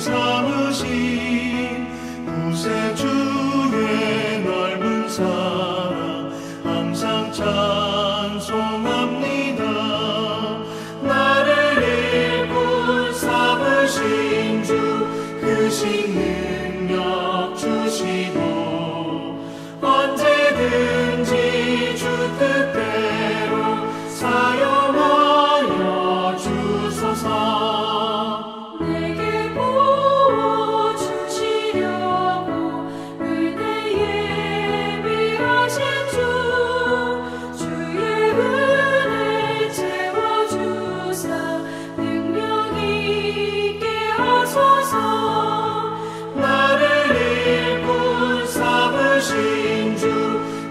삼으신 구세주의 넓은 사랑 항상 찬송합니다. 나를 일꾼 삼으신 주 크신 능력 주시고 언제든지 주 뜻대로 사용하여 주소서. 내게 부어주시려고 은혜 예비하신 주 주의 은혜 채워주사 능력 있게 하소서. 나를 일꾼 삼으신 주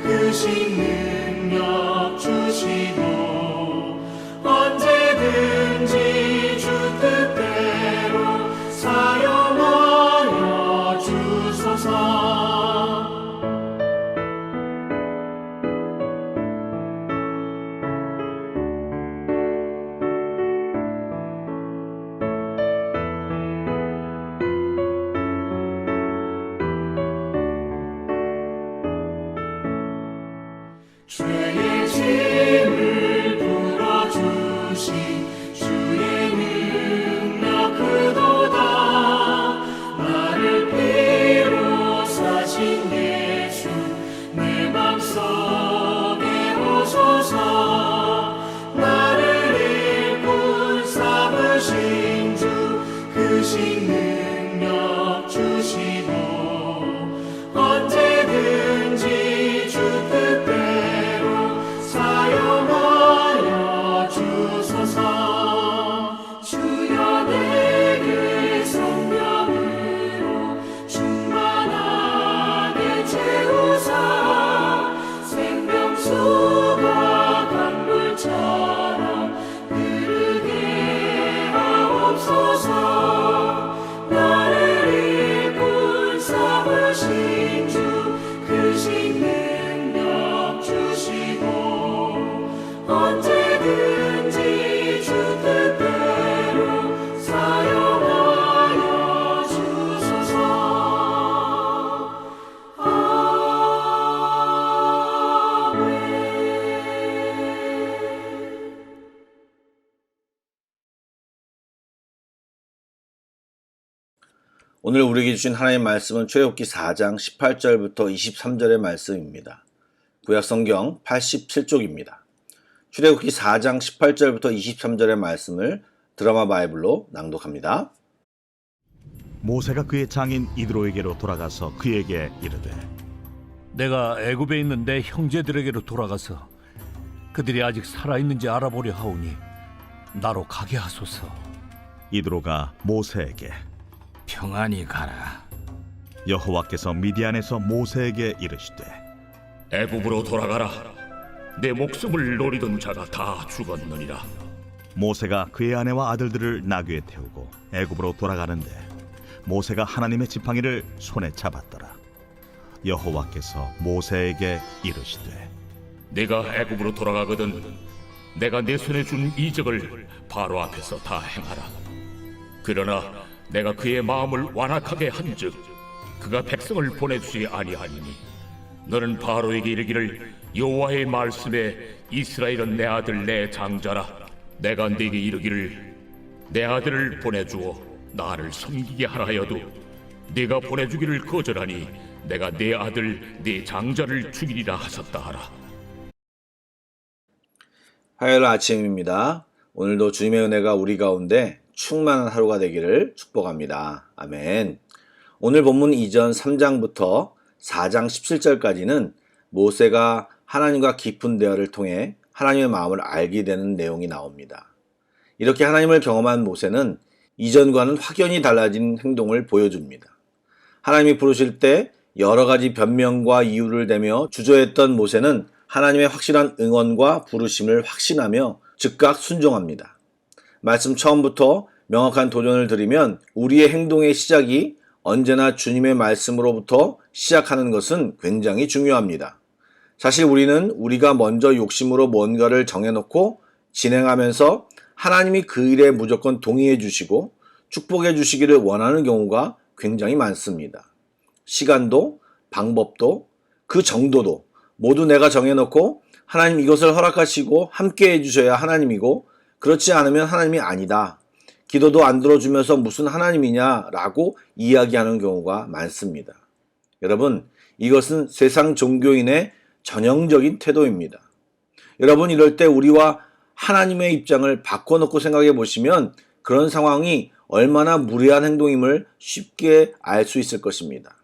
크신 능력 주시고 언제든지 주 뜻대로 사용하여 주소서. 죄의 짐을 풀어주신 주의 능력 크도다. 나를 피로 사신 예수 내 맘속에 오소서. 나를 일꾼 삼으신 주 크신 능력 주시고 언제든지 주 뜻대로 사용하여 주소서. 주여 내게 성령으로 충만하게 채우사 생명수가 강물처럼 흐르게 하옵소서. 나를 일꾼 삼으신 주 크신 능력 주시고 언제든지 주 뜻대로 사용하여 주소서. 아멘. 오늘 우리에게 주신 하나님의 말씀은 출애굽기 4장 18절부터 23절의 말씀입니다. 구약성경 87쪽입니다. 출애굽기 4장 18절부터 23절의 말씀을 드라마 바이블로 낭독합니다. 모세가 그의 장인 이드로에게로 돌아가서 그에게 이르되 내가 애굽에 있는 내 형제들에게로 돌아가서 그들이 아직 살아있는지 알아보려 하오니 나로 가게 하소서. 이드로가 모세에게 평안히 가라. 여호와께서 미디안에서 모세에게 이르시되 애굽으로 돌아가라. 내 목숨을 노리던 자가 다 죽었느니라. 모세가 그의 아내와 아들들을 나귀에 태우고 애굽으로 돌아가는데 모세가 하나님의 지팡이를 손에 잡았더라. 여호와께서 모세에게 이르시되 네가 애굽으로 돌아가거든 내가 내 손에 준 이적을 바로 앞에서 다 행하라. 그러나 내가 그의 마음을 완악하게 한즉 그가 백성을 보내주지 아니하니니 너는 바로에게 이르기를 여호와의 말씀에 이스라엘은 내 아들 내 장자라. 내가 네게 이르기를 내 아들을 보내주어 나를 섬기게 하라 하여도 네가 보내주기를 거절하니 내가 내 아들 네 장자를 죽이리라 하셨다 하라. 화요일 아침입니다. 오늘도 주님의 은혜가 우리 가운데 충만한 하루가 되기를 축복합니다. 아멘. 오늘 본문 이전 3장부터 4장 17절까지는 모세가 하나님과 깊은 대화를 통해 하나님의 마음을 알게 되는 내용이 나옵니다. 이렇게 하나님을 경험한 모세는 이전과는 확연히 달라진 행동을 보여줍니다. 하나님이 부르실 때 여러 가지 변명과 이유를 대며 주저했던 모세는 하나님의 확실한 응원과 부르심을 확신하며 즉각 순종합니다. 말씀 처음부터 명확한 도전을 드리면 우리의 행동의 시작이 언제나 주님의 말씀으로부터 시작하는 것은 굉장히 중요합니다. 사실 우리는 우리가 먼저 욕심으로 뭔가를 정해놓고 진행하면서 하나님이 그 일에 무조건 동의해 주시고 축복해 주시기를 원하는 경우가 굉장히 많습니다. 시간도, 방법도, 그 정도도 모두 내가 정해놓고 하나님 이것을 허락하시고 함께 해주셔야 하나님이고 그렇지 않으면 하나님이 아니다. 기도도 안 들어주면서 무슨 하나님이냐라고 이야기하는 경우가 많습니다. 여러분, 이것은 세상 종교인의 전형적인 태도입니다. 여러분, 이럴 때 우리와 하나님의 입장을 바꿔놓고 생각해 보시면 그런 상황이 얼마나 무례한 행동임을 쉽게 알 수 있을 것입니다.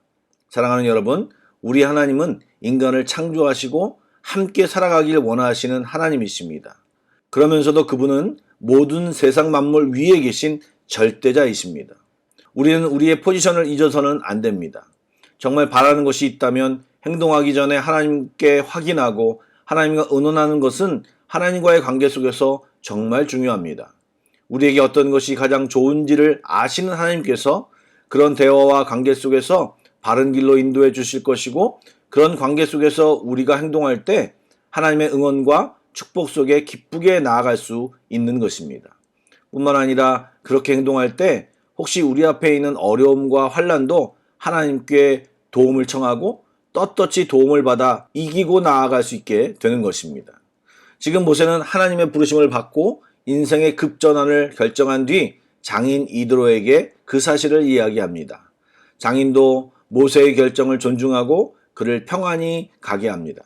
사랑하는 여러분, 우리 하나님은 인간을 창조하시고 함께 살아가길 원하시는 하나님이십니다. 그러면서도 그분은 모든 세상 만물 위에 계신 절대자이십니다. 우리는 우리의 포지션을 잊어서는 안 됩니다. 정말 바라는 것이 있다면 행동하기 전에 하나님께 확인하고 하나님과 의논하는 것은 하나님과의 관계 속에서 정말 중요합니다. 우리에게 어떤 것이 가장 좋은지를 아시는 하나님께서 그런 대화와 관계 속에서 바른 길로 인도해 주실 것이고 그런 관계 속에서 우리가 행동할 때 하나님의 응원과 축복 속에 기쁘게 나아갈 수 있는 것입니다. 뿐만 아니라 그렇게 행동할 때 혹시 우리 앞에 있는 어려움과 환난도 하나님께 도움을 청하고 떳떳이 도움을 받아 이기고 나아갈 수 있게 되는 것입니다. 지금 모세는 하나님의 부르심을 받고 인생의 급전환을 결정한 뒤 장인 이드로에게 그 사실을 이야기합니다. 장인도 모세의 결정을 존중하고 그를 평안히 가게 합니다.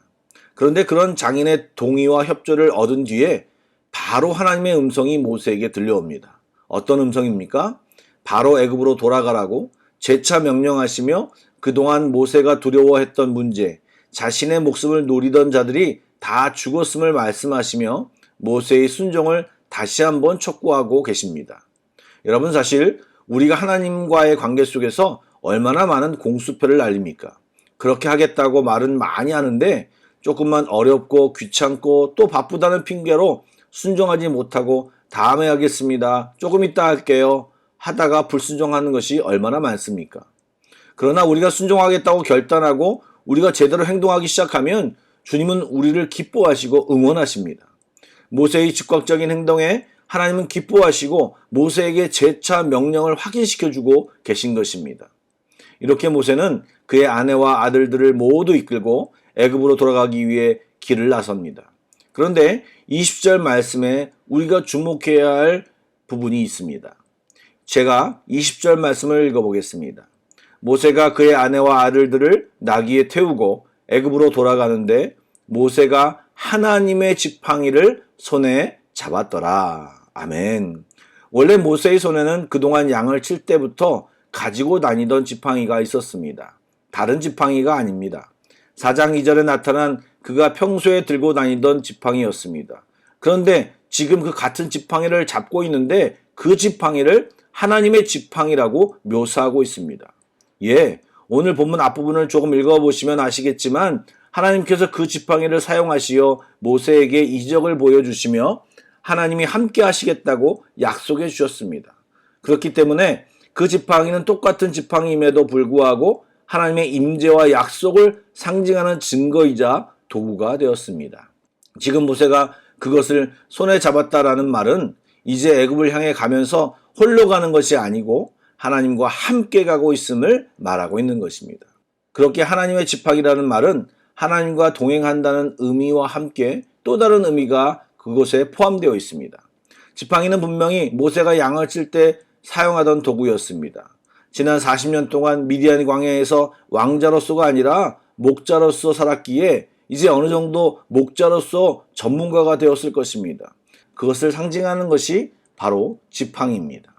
그런데 그런 장인의 동의와 협조를 얻은 뒤에 바로 하나님의 음성이 모세에게 들려옵니다. 어떤 음성입니까? 바로 애굽으로 돌아가라고 재차 명령하시며 그동안 모세가 두려워했던 문제, 자신의 목숨을 노리던 자들이 다 죽었음을 말씀하시며 모세의 순종을 다시 한번 촉구하고 계십니다. 여러분, 사실 우리가 하나님과의 관계 속에서 얼마나 많은 공수표를 날립니까? 그렇게 하겠다고 말은 많이 하는데 조금만 어렵고 귀찮고 또 바쁘다는 핑계로 순종하지 못하고 다음에 하겠습니다. 조금 이따 할게요. 하다가 불순종하는 것이 얼마나 많습니까? 그러나 우리가 순종하겠다고 결단하고 우리가 제대로 행동하기 시작하면 주님은 우리를 기뻐하시고 응원하십니다. 모세의 즉각적인 행동에 하나님은 기뻐하시고 모세에게 재차 명령을 확인시켜주고 계신 것입니다. 이렇게 모세는 그의 아내와 아들들을 모두 이끌고 애굽으로 돌아가기 위해 길을 나섭니다. 그런데 20절 말씀에 우리가 주목해야 할 부분이 있습니다. 제가 20절 말씀을 읽어보겠습니다. 모세가 그의 아내와 아들들을 나귀에 태우고 애굽으로 돌아가는데 모세가 하나님의 지팡이를 손에 잡았더라. 아멘. 원래 모세의 손에는 그동안 양을 칠 때부터 가지고 다니던 지팡이가 있었습니다. 다른 지팡이가 아닙니다. 4장 2절에 나타난 그가 평소에 들고 다니던 지팡이였습니다. 그런데 지금 그 같은 지팡이를 잡고 있는데 그 지팡이를 하나님의 지팡이라고 묘사하고 있습니다. 예, 오늘 본문 앞부분을 조금 읽어보시면 아시겠지만 하나님께서 그 지팡이를 사용하시어 모세에게 이적을 보여주시며 하나님이 함께 하시겠다고 약속해 주셨습니다. 그렇기 때문에 그 지팡이는 똑같은 지팡이임에도 불구하고 하나님의 임재와 약속을 상징하는 증거이자 도구가 되었습니다. 지금 모세가 그것을 손에 잡았다라는 말은 이제 애굽을 향해 가면서 홀로 가는 것이 아니고 하나님과 함께 가고 있음을 말하고 있는 것입니다. 그렇게 하나님의 지팡이라는 말은 하나님과 동행한다는 의미와 함께 또 다른 의미가 그곳에 포함되어 있습니다. 지팡이는 분명히 모세가 양을 칠 때 사용하던 도구였습니다. 지난 40년 동안 미디안 광야에서 왕자로서가 아니라 목자로서 살았기에 이제 어느 정도 목자로서 전문가가 되었을 것입니다. 그것을 상징하는 것이 바로 지팡이입니다.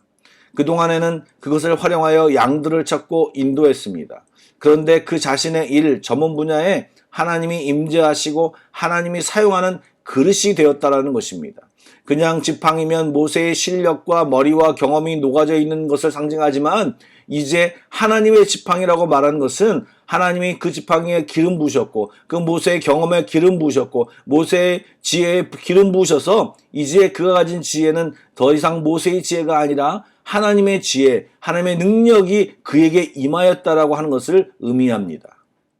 그동안에는 그것을 활용하여 양들을 찾고 인도했습니다. 그런데 그 자신의 일, 전문 분야에 하나님이 임재하시고 하나님이 사용하는 그릇이 되었다라는 것입니다. 그냥 지팡이면 모세의 실력과 머리와 경험이 녹아져 있는 것을 상징하지만 이제 하나님의 지팡이라고 말하는 것은 하나님이 그 지팡이에 기름 부으셨고 그 모세의 경험에 기름 부으셨고 모세의 지혜에 기름 부으셔서 이제 그가 가진 지혜는 더 이상 모세의 지혜가 아니라 하나님의 지혜, 하나님의 능력이 그에게 임하였다라고 하는 것을 의미합니다.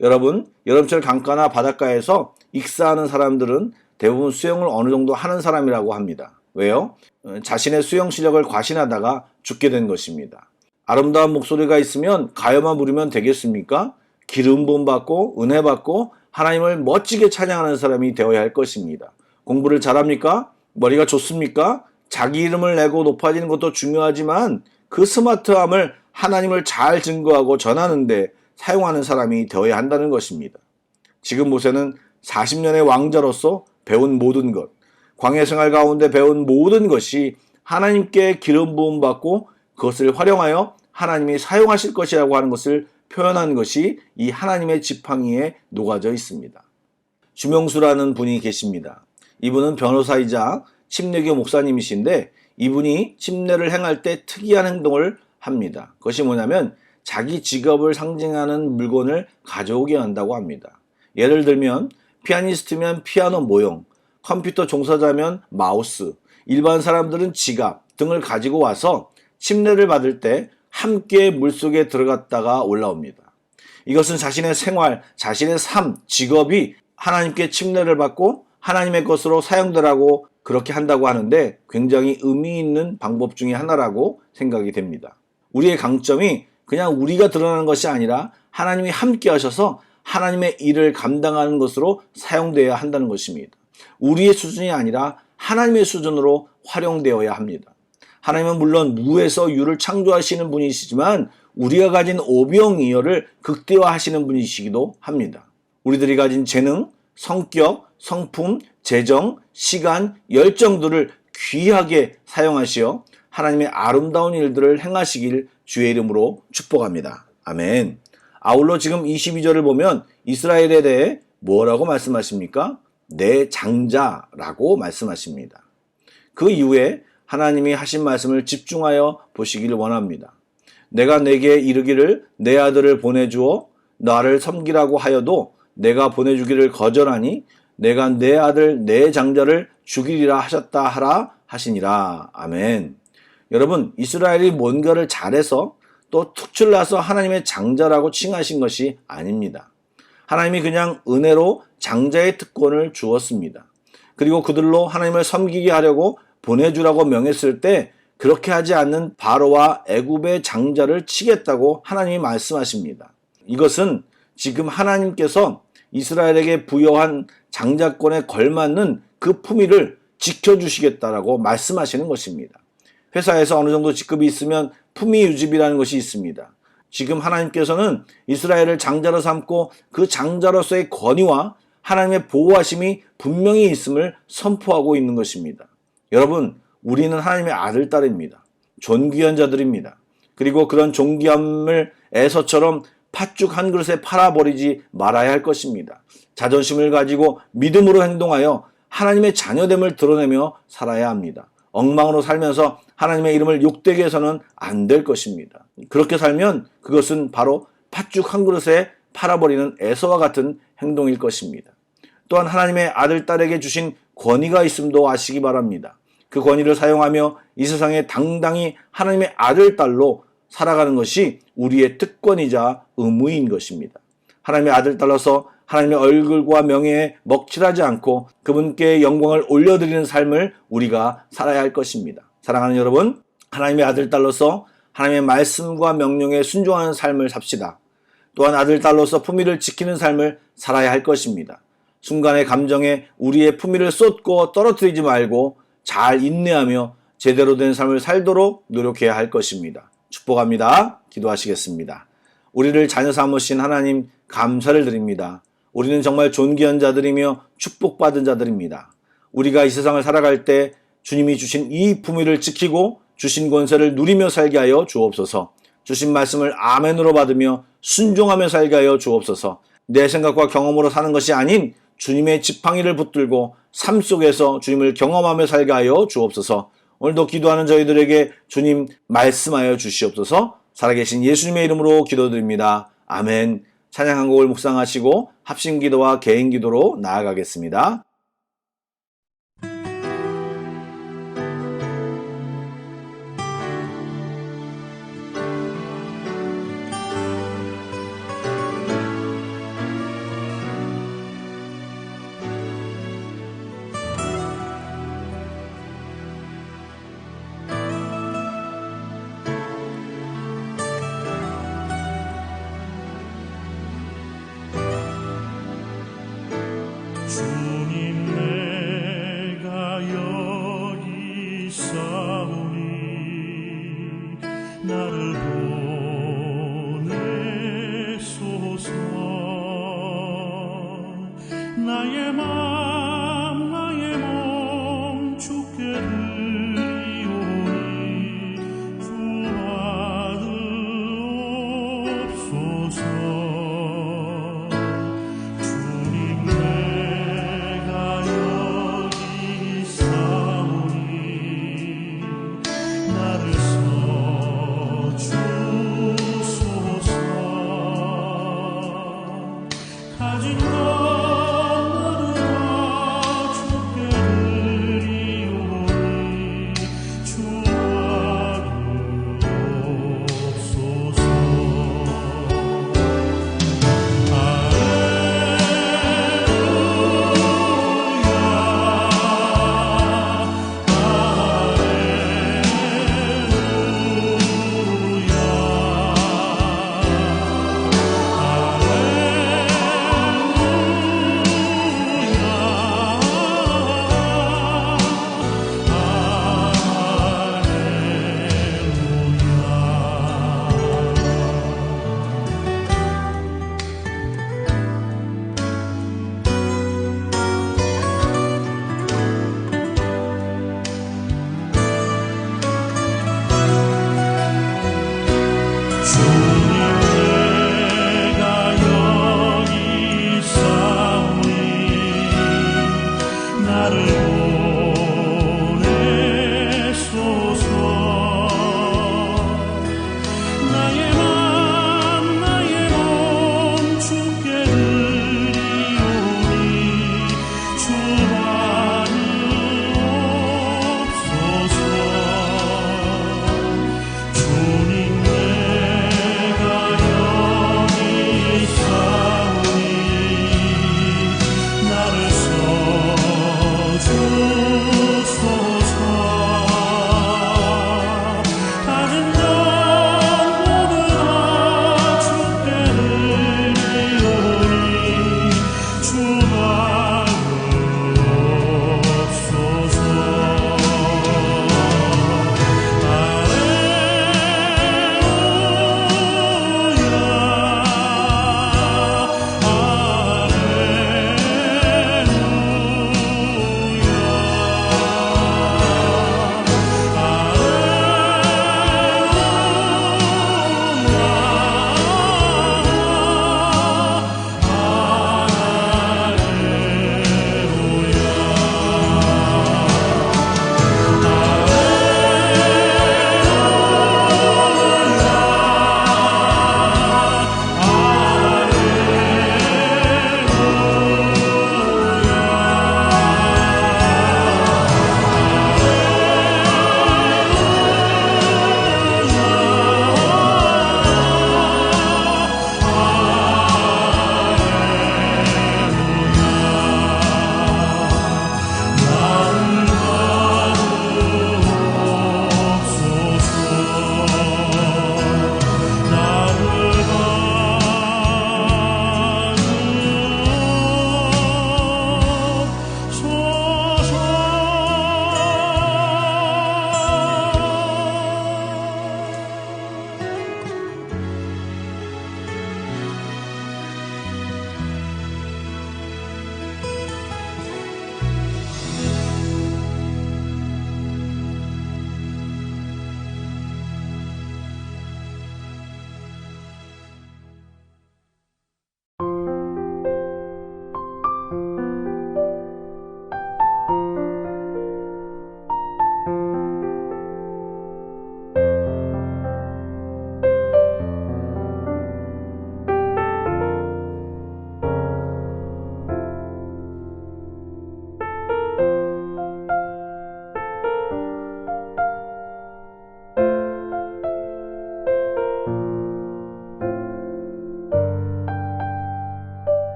여러분, 여름철 강가나 바닷가에서 익사하는 사람들은 대부분 수영을 어느 정도 하는 사람이라고 합니다. 왜요? 자신의 수영 실력을 과신하다가 죽게 된 것입니다. 아름다운 목소리가 있으면 가요만 부르면 되겠습니까? 기름 부음 받고 은혜 받고 하나님을 멋지게 찬양하는 사람이 되어야 할 것입니다. 공부를 잘합니까? 머리가 좋습니까? 자기 이름을 내고 높아지는 것도 중요하지만 그 스마트함을 하나님을 잘 증거하고 전하는데 사용하는 사람이 되어야 한다는 것입니다. 지금 모세는 40년의 왕자로서 배운 모든 것, 광야 생활 가운데 배운 모든 것이 하나님께 기름 부음 받고 그것을 활용하여 하나님이 사용하실 것이라고 하는 것을 표현한 것이 이 하나님의 지팡이에 녹아져 있습니다. 주명수라는 분이 계십니다. 이분은 변호사이자 침례교 목사님이신데 이분이 침례를 행할 때 특이한 행동을 합니다. 그것이 뭐냐면 자기 직업을 상징하는 물건을 가져오게 한다고 합니다. 예를 들면 피아니스트면 피아노 모형, 컴퓨터 종사자면 마우스, 일반 사람들은 지갑 등을 가지고 와서 침례를 받을 때 함께 물속에 들어갔다가 올라옵니다. 이것은 자신의 생활, 자신의 삶, 직업이 하나님께 침례를 받고 하나님의 것으로 사용되라고 그렇게 한다고 하는데 굉장히 의미 있는 방법 중에 하나라고 생각이 됩니다. 우리의 강점이 그냥 우리가 드러나는 것이 아니라 하나님이 함께 하셔서 하나님의 일을 감당하는 것으로 사용되어야 한다는 것입니다. 우리의 수준이 아니라 하나님의 수준으로 활용되어야 합니다. 하나님은 물론 무에서 유를 창조하시는 분이시지만 우리가 가진 오병이어를 극대화하시는 분이시기도 합니다. 우리들이 가진 재능, 성격, 성품, 재정, 시간, 열정들을 귀하게 사용하시어 하나님의 아름다운 일들을 행하시길 주의 이름으로 축복합니다. 아멘. 아울러 지금 22절을 보면 이스라엘에 대해 뭐라고 말씀하십니까? 내 장자라고 말씀하십니다. 그 이후에 하나님이 하신 말씀을 집중하여 보시기를 원합니다. 내가 내게 이르기를 내 아들을 보내주어 나를 섬기라고 하여도 내가 보내주기를 거절하니 내가 내 아들 내 장자를 죽이리라 하셨다 하라 하시니라. 아멘. 여러분, 이스라엘이 뭔가를 잘해서 또 특출나서 하나님의 장자라고 칭하신 것이 아닙니다. 하나님이 그냥 은혜로 장자의 특권을 주었습니다. 그리고 그들로 하나님을 섬기게 하려고 보내주라고 명했을 때 그렇게 하지 않는 바로와 애굽의 장자를 치겠다고 하나님이 말씀하십니다. 이것은 지금 하나님께서 이스라엘에게 부여한 장자권에 걸맞는 그 품위를 지켜주시겠다라고 말씀하시는 것입니다. 회사에서 어느 정도 직급이 있으면 품위 유지비라는 것이 있습니다. 지금 하나님께서는 이스라엘을 장자로 삼고 그 장자로서의 권위와 하나님의 보호하심이 분명히 있음을 선포하고 있는 것입니다. 여러분, 우리는 하나님의 아들, 딸입니다. 존귀한 자들입니다. 그리고 그런 존귀함을 에서처럼 팥죽 한 그릇에 팔아버리지 말아야 할 것입니다. 자존심을 가지고 믿음으로 행동하여 하나님의 자녀됨을 드러내며 살아야 합니다. 엉망으로 살면서 하나님의 이름을 욕되게 해서는 안 될 것입니다. 그렇게 살면 그것은 바로 팥죽 한 그릇에 팔아버리는 에서와 같은 행동일 것입니다. 또한 하나님의 아들, 딸에게 주신 권위가 있음도 아시기 바랍니다. 그 권위를 사용하며 이 세상에 당당히 하나님의 아들, 딸로 살아가는 것이 우리의 특권이자 의무인 것입니다. 하나님의 아들, 딸로서 하나님의 얼굴과 명예에 먹칠하지 않고 그분께 영광을 올려드리는 삶을 우리가 살아야 할 것입니다. 사랑하는 여러분, 하나님의 아들, 딸로서 하나님의 말씀과 명령에 순종하는 삶을 삽시다. 또한 아들, 딸로서 품위를 지키는 삶을 살아야 할 것입니다. 순간의 감정에 우리의 품위를 쏟고 떨어뜨리지 말고 잘 인내하며 제대로 된 삶을 살도록 노력해야 할 것입니다. 축복합니다. 기도하시겠습니다. 우리를 자녀 삼으신 하나님 감사를 드립니다. 우리는 정말 존귀한 자들이며 축복받은 자들입니다. 우리가 이 세상을 살아갈 때 주님이 주신 이 품위를 지키고 주신 권세를 누리며 살게 하여 주옵소서. 주신 말씀을 아멘으로 받으며 순종하며 살게 하여 주옵소서. 내 생각과 경험으로 사는 것이 아닌 주님의 지팡이를 붙들고 삶 속에서 주님을 경험하며 살게 하여 주옵소서. 오늘도 기도하는 저희들에게 주님 말씀하여 주시옵소서. 살아계신 예수님의 이름으로 기도드립니다. 아멘. 찬양 한 곡을 묵상하시고 합심기도와 개인기도로 나아가겠습니다. 주님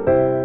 주